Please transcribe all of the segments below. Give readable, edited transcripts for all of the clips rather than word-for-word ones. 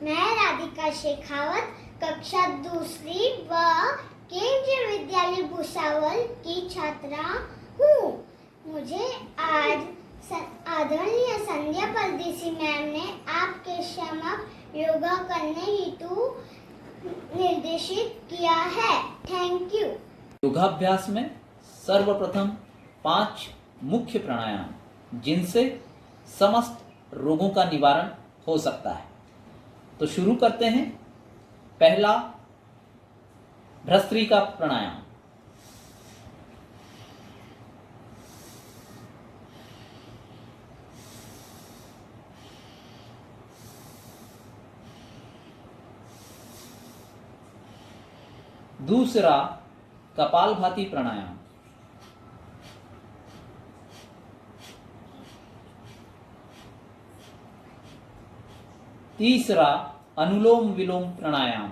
मैं राधिका शेखावत कक्षा दूसरी व केंद्रीय विद्यालय भुसावल की छात्रा हूँ। मुझे आज आदरणीय संध्या परदेसी मैम ने आपके समक्ष योगा करने हेतु निर्देशित किया है। Thank you. योगाभ्यास में सर्वप्रथम 5 मुख्य प्राणायाम जिनसे समस्त रोगों का निवारण हो सकता है। तो शुरू करते हैं। पहला भ्रस्त्रिका प्राणायाम। दूसरा कपालभाति प्राणायाम। तीसरा अनुलोम विलोम प्राणायाम।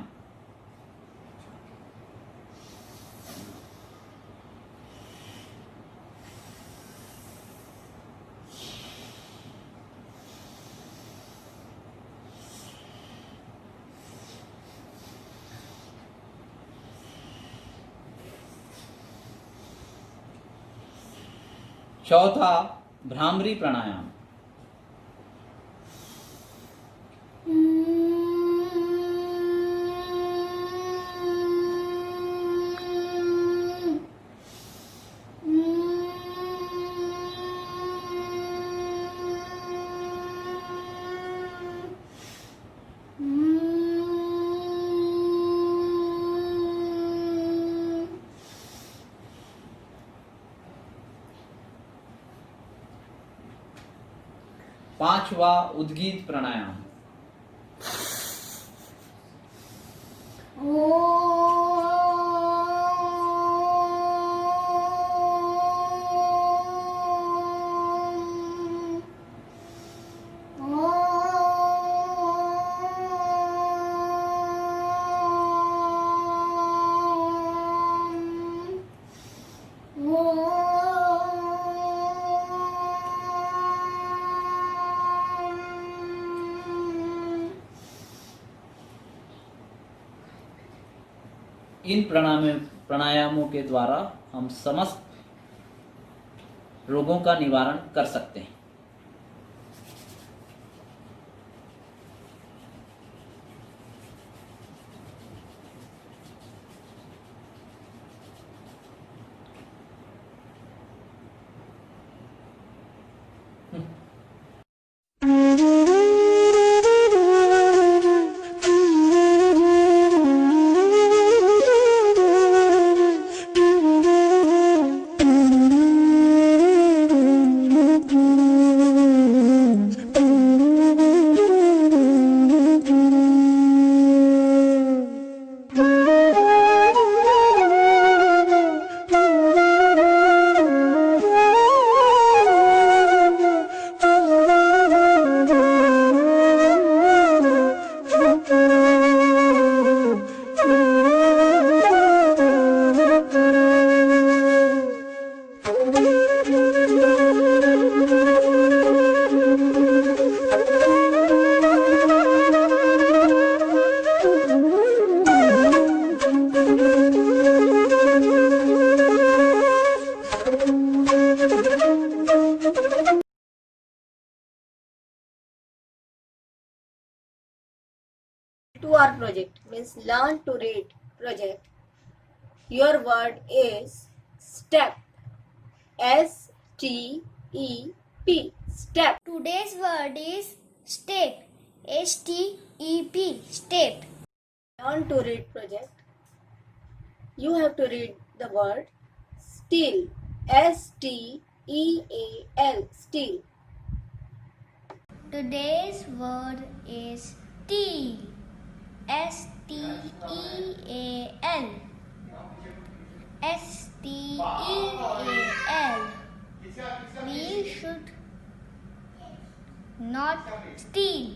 चौथा भ्रामरी प्राणायाम। पांचवा उद्गीत प्राणायाम। इन प्राणायामों के द्वारा हम समस्त रोगों का निवारण कर सकते हैं। To our project means learn to read project. Your word is step. STEP. Step. Today's word is step. STEP. Step. Learn to read project. You have to read the word still. STEAL. Still. Today's word is steel. STEAL. STEAL. We should not steal.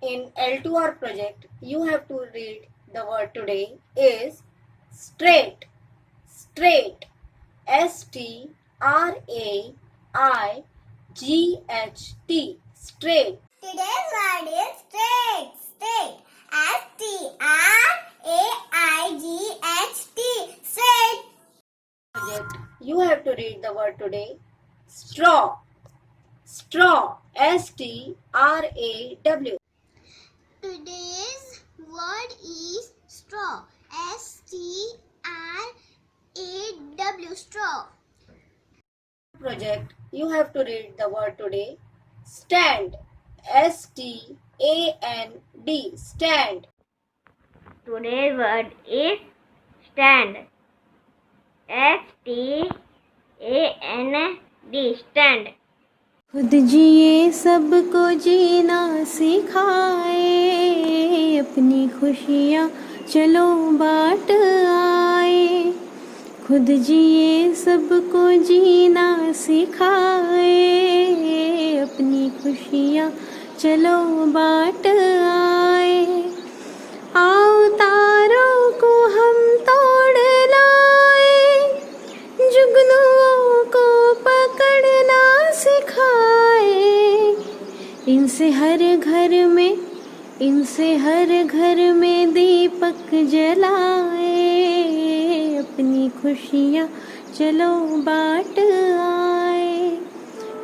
In L2R project, you have to read the word today is straight. Straight. STRAIGHT. Straight. Today's word is straight. Straight. S-T-R-A-I-G-H-T. Straight. Project. You have to read the word today. Straw. Straw. S-T-R-A-W. Today's word is straw. S-T-R-A-W. Straw. Project. You have to read the word today. Stand. S-T-A-N-D. Stand. Today's word is stand. S-T-A-N-D. Stand. खुद जिए सबको जीना सिखाए, अपनी खुशियाँ चलो बाँट आए। खुद जिए सबको जीना सिखाए, अपनी खुशियाँ चलो बाँट आए। आओ तारों को हम तोड़ लाए, जुगनुओं को पकड़ना सिखाए। इनसे हर घर में दीपक जलाए, अपनी खुशियाँ चलो बाँट आए।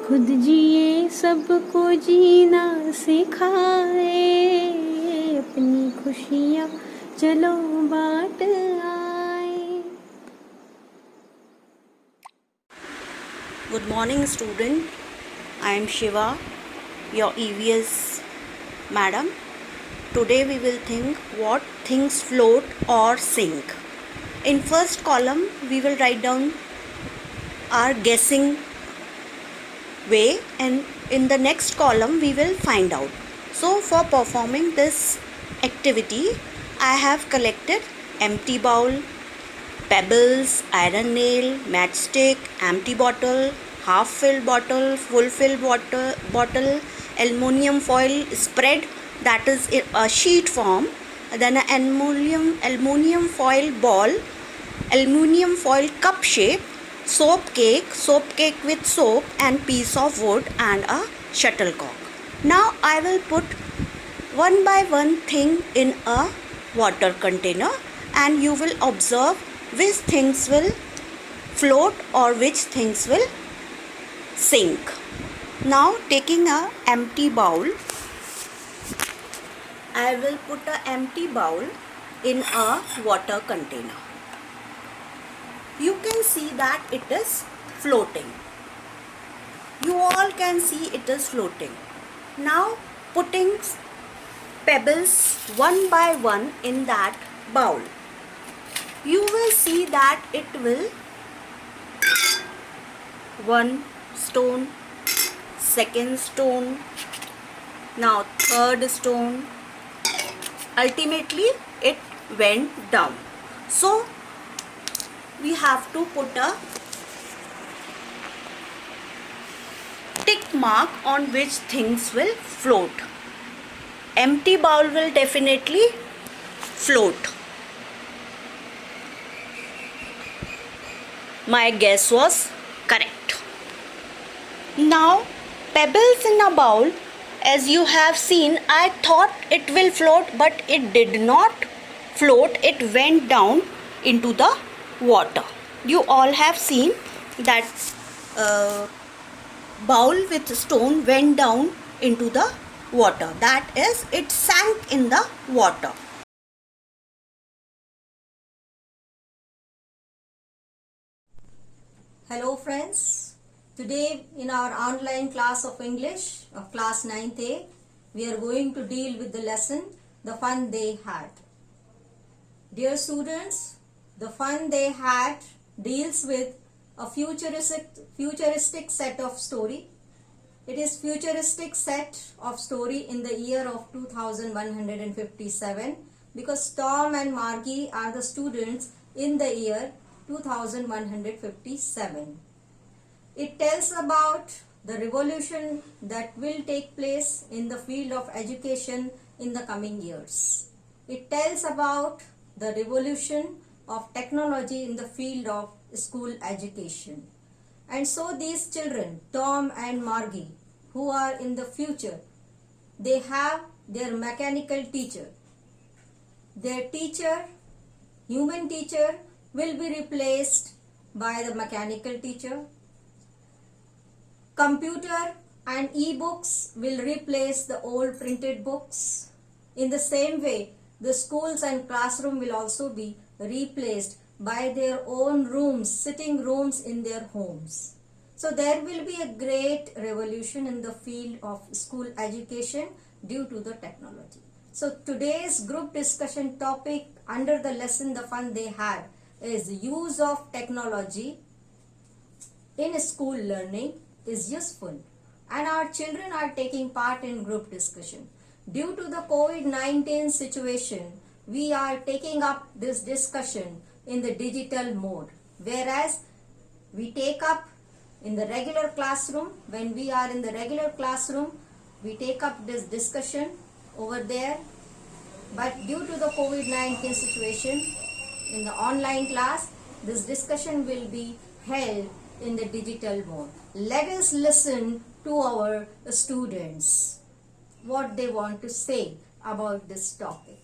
खुद जिए सबको जीना सिखाए, अपनी खुशियाँ चलो बाँट आए। Good morning, student. I am Shiva, your EVS madam. Today we will think what things float or sink. In first column, we will write down our guessing way, and in the next column we will find out. So for performing this activity, I have collected empty bowl, pebbles, iron nail, matchstick, empty bottle, half filled bottle, full filled bottle, aluminium foil spread, that is a sheet form, then an aluminium foil ball, aluminium foil cup shape, soap cake with soap and piece of wood, and a shuttlecock. Now I will put one by one thing in a water container, and you will observe which things will float or which things will sink. Now taking a empty bowl, I will put a empty bowl in a water container. You can see that it is floating. You all can see it is floating. Now putting pebbles one by one in that bowl, you will see that it will one stone, second stone, now third stone. Ultimately it went down. So we have to put a tick mark on which things will float. Empty bowl will definitely float. My guess was correct. Now pebbles in a bowl, as you have seen, I thought it will float, but it did not float. It went down into the water. You all have seen that bowl with stone went down into the water. That is, it sank in the water. Hello friends. Today in our online class of English of class 9th A, we are going to deal with the lesson The Fun They Had. Dear students, The Fun They Had deals with a futuristic set of story. It is futuristic set of story in the year of 2157, because Tom and Margie are the students in the year 2157. It tells about the revolution that will take place in the field of education in the coming years. It tells about the revolution of technology in the field of school education. And so these children, Tom and Margie, who are in the future, they have their mechanical teacher. Their teacher, human teacher, will be replaced by the mechanical teacher. Computer and e-books will replace the old printed books. In the same way, the schools and classroom will also be replaced by their own rooms, sitting rooms in their homes. So there will be a great revolution in the field of school education due to the technology. So today's group discussion topic under the lesson The Fun They Had is use of technology in school learning is useful, and our children are taking part in group discussion. Due to the COVID-19 situation, we are taking up this discussion in the digital mode, whereas we take up in the regular classroom. When we are in the regular classroom, we take up this discussion over there, but due to the COVID-19 situation, in the online class, this discussion will be held in the digital mode. Let us listen to our students, what they want to say about this topic.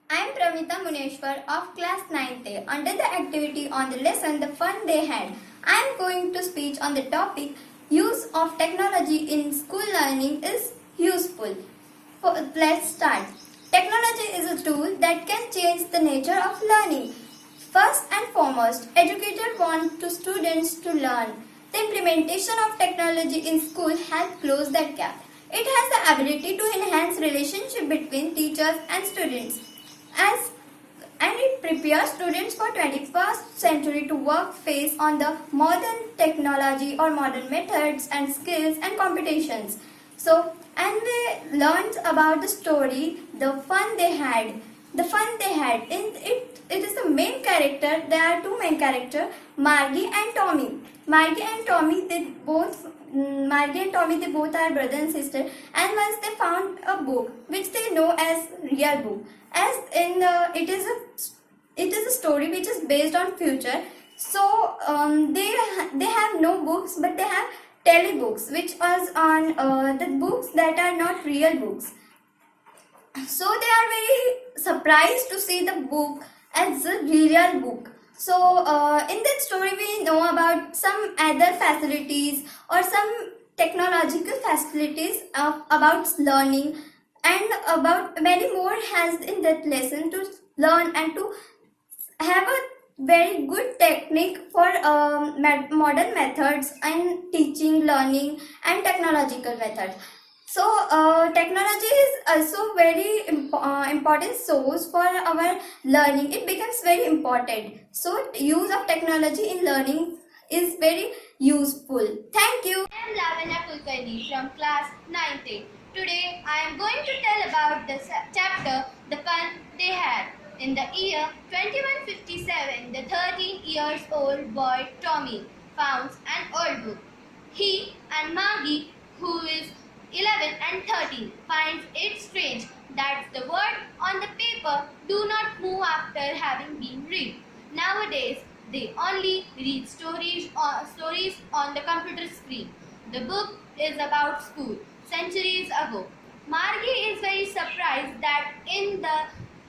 I am Pramita Muneshwar of class 9th A. Under the activity on the lesson The Fun They Had, I am going to speak on the topic use of technology in school learning is useful. Let's start. Technology is a tool that can change the nature of learning. First and foremost, educators want students to learn. The implementation of technology in school helps close that gap. It has the ability to enhance relationship between teachers and students, and it prepares students for 21st century to work face on the modern technology or modern methods and skills and competitions. So, and we learned about the story, The Fun They Had. The Fun They Had. It is the main character. There are two main characters, Margie and Tommy. Margie and Tommy, they both are brother and sister. And once they found a book which they know as real book. As in it is a story which is based on future. So they have no books, but they have telebooks, which was on the books that are not real books. So they are very surprised to see the book as a real book. So in that story we know about some other facilities or some technological facilities about learning, and about many more has in that lesson to learn and to have a very good technique for modern methods and teaching, learning and technological methods. So technology is also very important source for our learning. It becomes very important. So use of technology in learning is very useful. Thank you. I am Lavanya Kulkarni from class 9th A. Today I am going to tell about the chapter The Fun They Had. In the year 2157, the 13-year-old boy Tommy found an old book. He and Margie, who is 11 and 13, finds it strange that the words on the paper do not move after having been read. Nowadays, they only read stories on the computer screen. The book is about school, centuries ago. Margie is very surprised that in the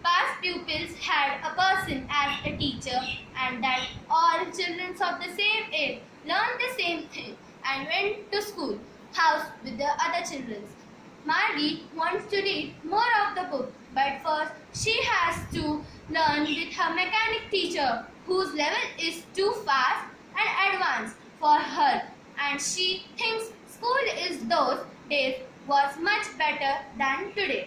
past pupils had a person as a teacher, and that all children of the same age learned the same thing and went to school, house with the other children. Margie wants to read more of the book, but first she has to learn with her mechanic teacher, whose level is too fast and advanced for her, and she thinks school is those days was much better than today.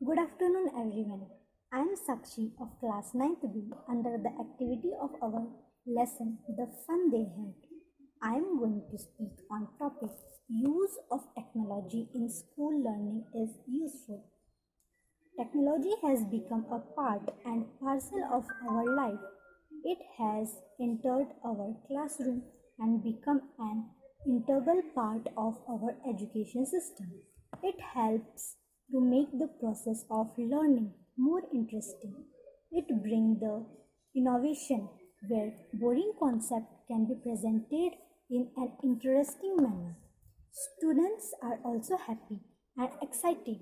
Good afternoon, everyone. I am Sakshi of class 9th B under the activity of our lesson The Fun They Had. I am going to speak on topic use of technology in school learning is useful. Technology has become a part and parcel of our life. It has entered our classroom and become an integral part of our education system. It helps to make the process of learning more interesting. It brings the innovation where boring concept can be presented in an interesting manner. Students are also happy and excited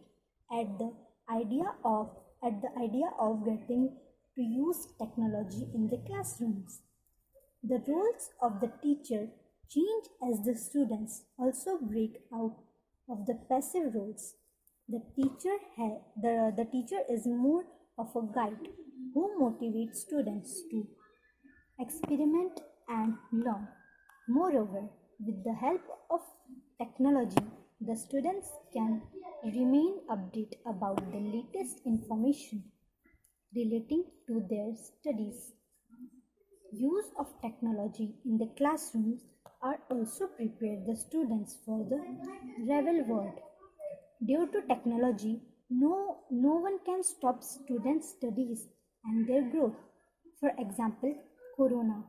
at the idea of getting to use technology in the classrooms. The roles of the teacher change as the students also break out of the passive roles. The teacher is more of a guide who motivates students to experiment and learn. Moreover, with the help of technology, the students can remain updated about the latest information relating to their studies. Use of technology in the classrooms are also prepare the students for the real world. Due to technology, no one can stop students' studies and their growth. For example, Corona.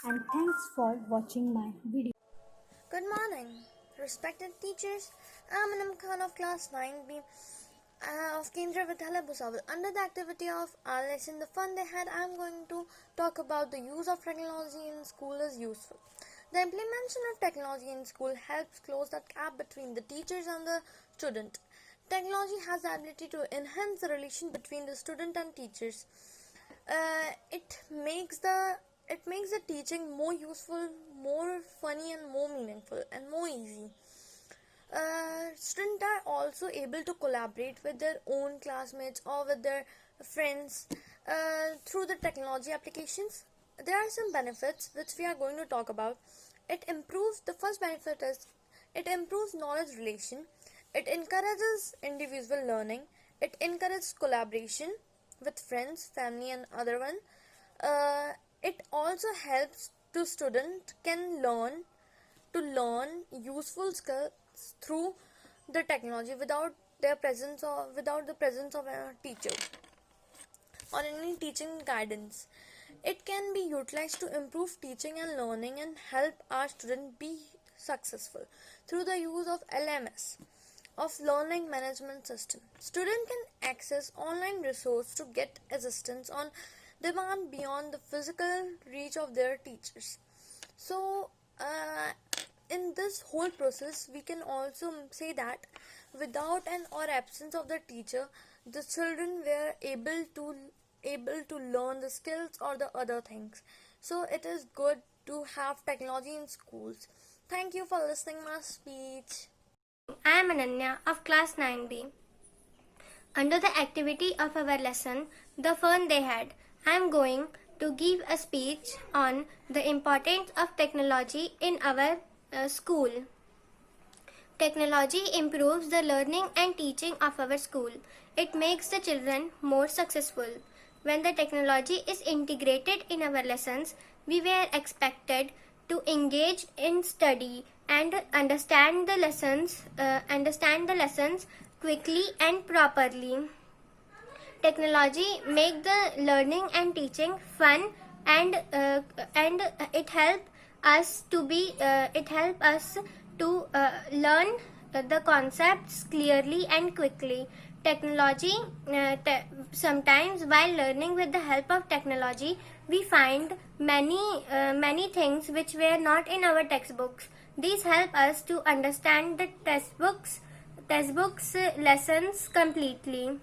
And thanks for watching my video. Good morning, respected teachers. I'm Anam Khan of class 9B of Kendra Vidyalaya Bhusawal. Under the activity of our lesson, the fun they had, I'm going to talk about the use of technology in school is useful. The implementation of technology in school helps close the gap between the teachers and the student. Technology has the ability to enhance the relation between the student and teachers. It makes the teaching more useful, more funny, and more meaningful, and more easy. Students are also able to collaborate with their own classmates or with their friends through the technology applications. There are some benefits which we are going to talk about. The first benefit is it improves knowledge relation. It encourages individual learning. It encourages collaboration with friends, family, and other one. It also helps to student can learn useful skills through the technology without the presence of a teacher or any teaching guidance. It can be utilized to improve teaching and learning and help our students be successful through the use of LMS, of learning management system. Students can access online resources to get assistance on demand beyond the physical reach of their teachers. So in this whole process, we can also say that without an or absence of the teacher, the children were able to learn the skills or the other things. So it is good to have technology in schools. Thank you for listening my speech. I am Ananya of class 9B. Under the activity of our lesson, the fun they had, I am going to give a speech on the importance of technology in our school. Technology improves the learning and teaching of our school. It makes the children more successful. When the technology is integrated in our lessons, we were expected to engage in study and understand the lessons quickly and properly. Technology make the learning and teaching fun, and it help us to learn the concepts clearly and quickly. Technology sometimes while learning with the help of technology, we find many things which were not in our textbooks. These help us to understand the textbooks lessons completely.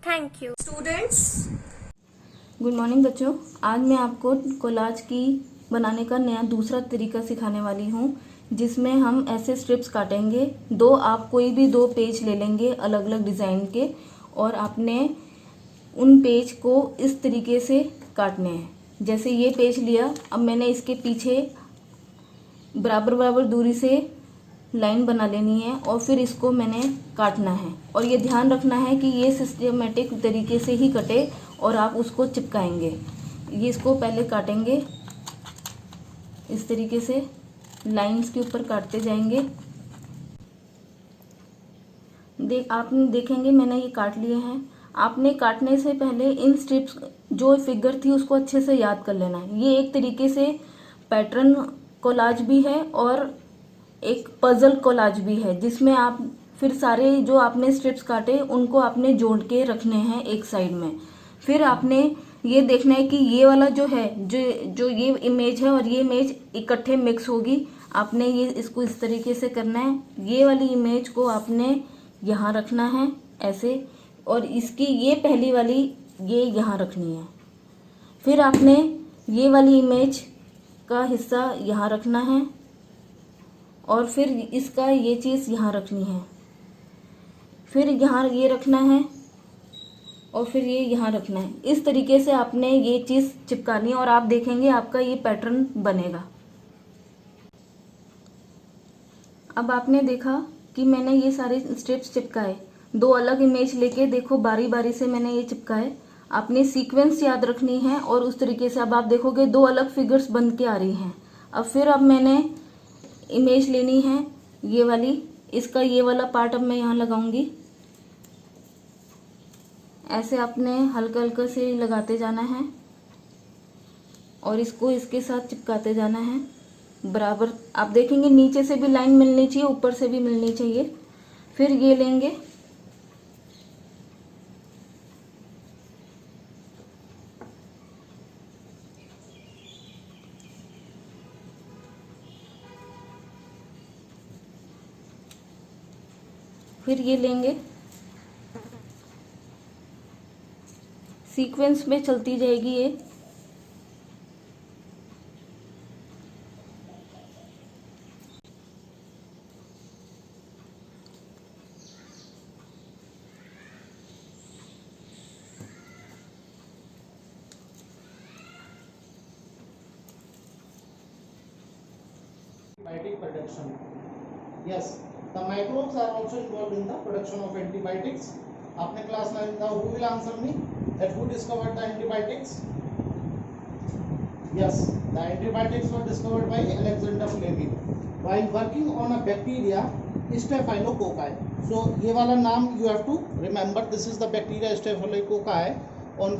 Thank you. Students, good morning बच्चों। आज मैं आपको collage की बनाने का नया दूसरा तरीका सिखाने वाली हूँ, जिसमें हम ऐसे स्ट्रिप्स काटेंगे। आप कोई भी 2 पेज ले लेंगे अलग अलग डिज़ाइन के, और आपने उन पेज को इस तरीके से काटने हैं। जैसे ये पेज लिया, अब मैंने इसके पीछे बराबर दूरी से लाइन बना लेनी है और फिर इसको मैंने काटना है। और ये ध्यान रखना है कि ये सिस्टमेटिक तरीके से ही कटे और आप उसको चिपकाएंगे। ये इसको पहले काटेंगे इस तरीके से, लाइंस के ऊपर काटते जाएंगे। आपने देखेंगे मैंने ये काट लिए हैं। आपने काटने से पहले इन स्ट्रिप्स जो फिगर थी उसको अच्छे से याद कर लेना है। ये एक तरीके से पैटर्न कोलाज भी है और एक पजल कोलाज भी है, जिसमें आप फिर सारे जो आपने स्ट्रिप्स काटे उनको आपने जोड़ के रखने हैं एक साइड में। फिर आपने ये देखना है कि ये वाला जो है, जो ये इमेज है और ये इमेज इकट्ठे मिक्स होगी। आपने ये इसको इस तरीके से करना है। ये वाली इमेज को आपने यहाँ रखना है ऐसे, और इसकी ये पहली वाली ये यहाँ रखनी है। फिर आपने ये वाली इमेज का हिस्सा यहाँ रखना है और फिर इसका ये चीज़ यहाँ रखनी है। फिर यहाँ ये रखना है और फिर ये यहाँ रखना है। इस तरीके से आपने ये चीज़ चिपकानी है और आप देखेंगे आपका ये पैटर्न बनेगा। अब आपने देखा कि मैंने ये सारे स्टेप्स चिपकाए, दो अलग इमेज लेके देखो बारी बारी से मैंने ये चिपकाए। आपने सीक्वेंस याद रखनी है और उस तरीके से अब आप देखोगे दो अलग फिगर्स बन के आ रही हैं। अब मैंने इमेज लेनी है ये वाली, इसका ये वाला पार्ट अब मैं यहाँ लगाऊंगी। ऐसे आपने हल्का हल्का से लगाते जाना है और इसको इसके साथ चिपकाते जाना है बराबर। आप देखेंगे नीचे से भी लाइन मिलनी चाहिए, ऊपर से भी मिलनी चाहिए। फिर ये लेंगे, फिर ये लेंगे, सीक्वेंस में चलती जाएगी ये। Antibiotic production. Yes, the microbes are also involved in the production of antibiotics. आपने क्लास 9 था, who will answer me that who discovered the antibiotics? Yes, the antibiotics were discovered by Alexander Fleming while working on a bacteria Staphylococci. So ये वाला नाम you have to remember. This is the bacteria Staphylococci on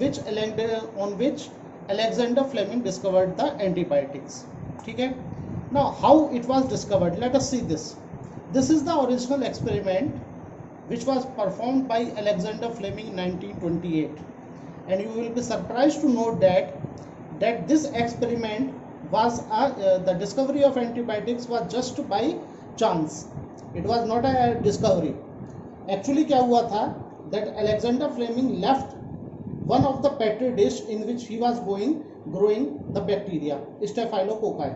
which Alexander Fleming discovered the antibiotics. ठीक है? Now how it was discovered? Let us see this. This is the original experiment which was performed by Alexander Fleming in 1928, and you will be surprised to note that this experiment was the discovery of antibiotics was just by chance. It was not a discovery. Actually क्या हुआ था that Alexander Fleming left one of the petri dish in which he was growing the bacteria Staphylococci.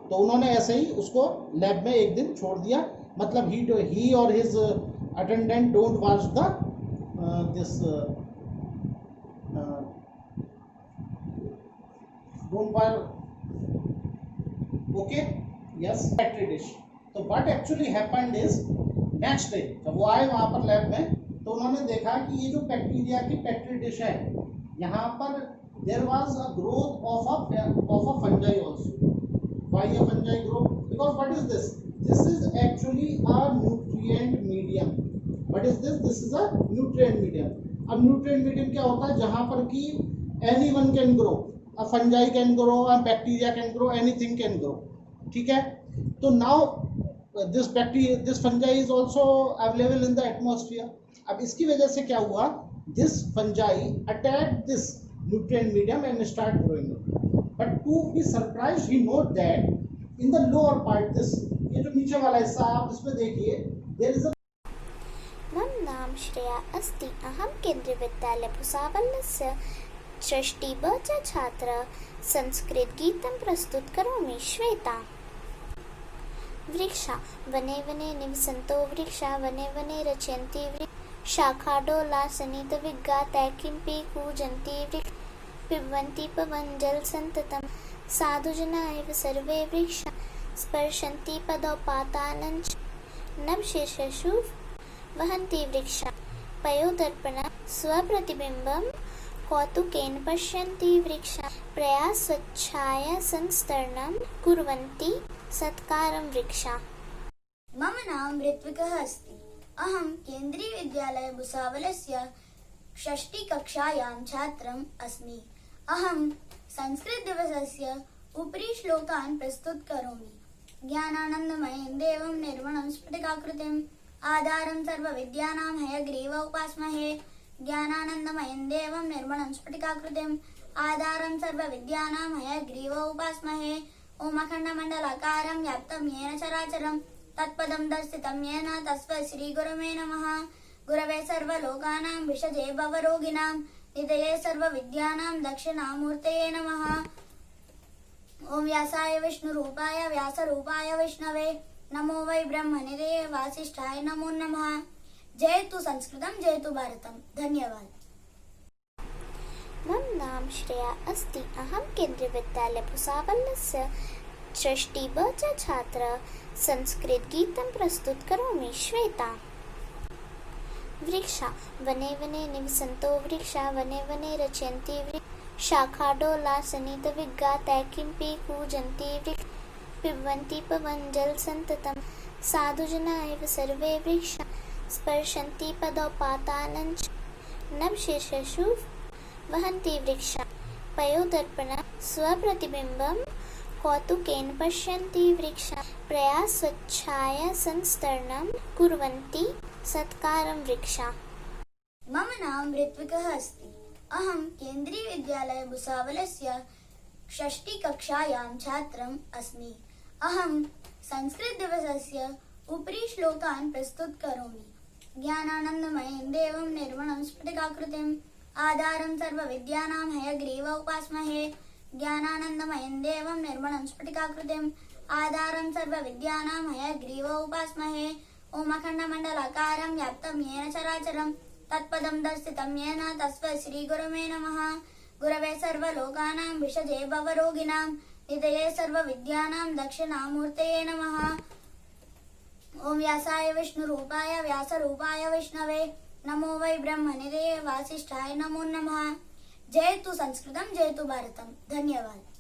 तो उन्होंने ऐसे ही उसको lab में एक दिन छोड़ दिया, मतलब he or his attendant don't wash the don't wear, okay, yes, petri dish. तो what actually happened is next day जब वो आए वहां पर लैब में, तो उन्होंने देखा कि ये जो बैक्टीरिया की पेट्री डिश है, यहाँ पर there was a growth of a fungi also. Why a fungi grow? Because what is this? This is actually a nutrient medium. What is this? This is a nutrient medium. अब nutrient medium क्या होता है? जहाँ पर कि anyone can grow, a fungi can grow, a bacteria can grow, anything can grow. ठीक है? तो now this fungi is also available in the atmosphere. अब इसकी वजह से क्या हुआ? This fungi attacked this nutrient medium and start growing it. But to be surprised, he note that in the lower part, this ये जो नीचे वाला हिस्सा आप इसमें देखिए, there is a मम नाम श्रेया अस्ति। अहं केंद्रीय विद्यालय भुसावलस्य षष्ठी ब च छात्र। संस्कृत गीतं प्रस्तुत करोमि। श्वेता। वृक्षा वने वने निवसन्तो वृक्षा वने वने रचयन्ति वृक्षा शाखाडोला सनिधविग्गा तैकिम्पि कूजन्ति वृक्षा पिबन्ति पवन जल संततम साधुजना एव सर्वे वृक्षा स्पर्शन्ति पदोपातानं नवशेषेषु वहन्ति वृक्षा पयोदर्पण स्वप्रतिबिम्बं कौतुकेन पश्यन्ति वृक्षा प्रयास्वच्छाय संस्तरणं कुर्वन्ति सत्कारं वृक्षा। मम नाम ऋत्विकः अस्ति। अहं केन्द्रीयविद्यालय भुसावलस्य षष्ठीकक्षायां छात्रम् अस्मि। अहं संस्कृतदिवसस्य उपरि श्लोकान् प्रस्तुत करोमि। ज्ञानानन्दमयं देवं निर्मलं स्फटिकाकृतिम् आधारं सर्वविद्यानां हयग्रीव उपास्महे। ज्ञानानन्दमयं देवं निर्मलं स्फटिकाकृतिम् आधारं सर्वविद्यानां हयग्रीव उपास्महे। ओम अखण्डमण्डलाकारं व्याप्तं येन चराचरं तत्पदं दर्शितं येन तस्मै श्रीगुरवे नमः। गुरवे सर्वलोकानां विषजे भवरोगिणां निधये सर्वविद्यानां दक्षिणामूर्तये नमः। ओम व्यासाय विष्णुरूपाय व्यासरूपाय विष्णवे नमो वै ब्रह्मनिधये वासिष्ठाय नमो नमः। जयतु संस्कृतं जयतु भारतम्। धन्यवाद। मम नाम श्रेया अस्ति। अहं केन्द्रीयविद्यालय भुसावलस्य षष्ठी ब च छात्रा। संस्कृतगीतं प्रस्तुतकरोमि। श्वेता। वृक्षा वने वने निवसन्तो वृक्षा वने वने रचयन्ति वृक्षा शाखाडोला सनिधविग्गा तैकिम्पि कूजन्ति वृक्षा पिबन्ति पवनजल सन्ततं साधुजना एव सर्वे वृक्षा स्पर्शन्ति पदौ पातालं च नवशीर्षेषु वहन्ति वृक्षा पयोदर्पणं स्वप्रतिबिम्बं कौतुकेन पश्यन्ति वृक्षा प्रयासच्छाया संस्तरणं कुर्वन्ति सत्कारं वृक्षा। मम नाम ऋत्विकः अस्ति। अहं केन्द्रीयविद्यालय भुसावलस्य षष्ठी कक्षायां छात्रम् अस्मि। अहं संस्कृतदिवसस्य उपरि श्लोकान् प्रस्तुतकरोमि। ज्ञानानन्दमयं देवं निर्मलं स्फटिकाकृतिम् आधारं सर्वविद्यानां हयग्रीवम् उपास्महे। ज्ञानानन्दमयं देवं निर्मलं स्फटिकाकृतिम् आधारं सर्वविद्यानां हयग्रीवम् उपास्महे। ओम अखण्डमण्डलाकारं व्याप्तं येन चराचरं तत्पदं दर्शितं येन तस्मै श्रीगुरवे नमः। गुरवे सर्वलोकानां विषजे भवरोगिणां निधये सर्वविद्यानां दक्षिणामूर्तये नमः। ओम व्यासाय विष्णुरूपाय व्यासरूपाय विष्णवे नमो वै ब्रह्मनिधये वासिष्ठाय नमो नमः। जयतु संस्कृतं जयतु भारतम्। धन्यवाद।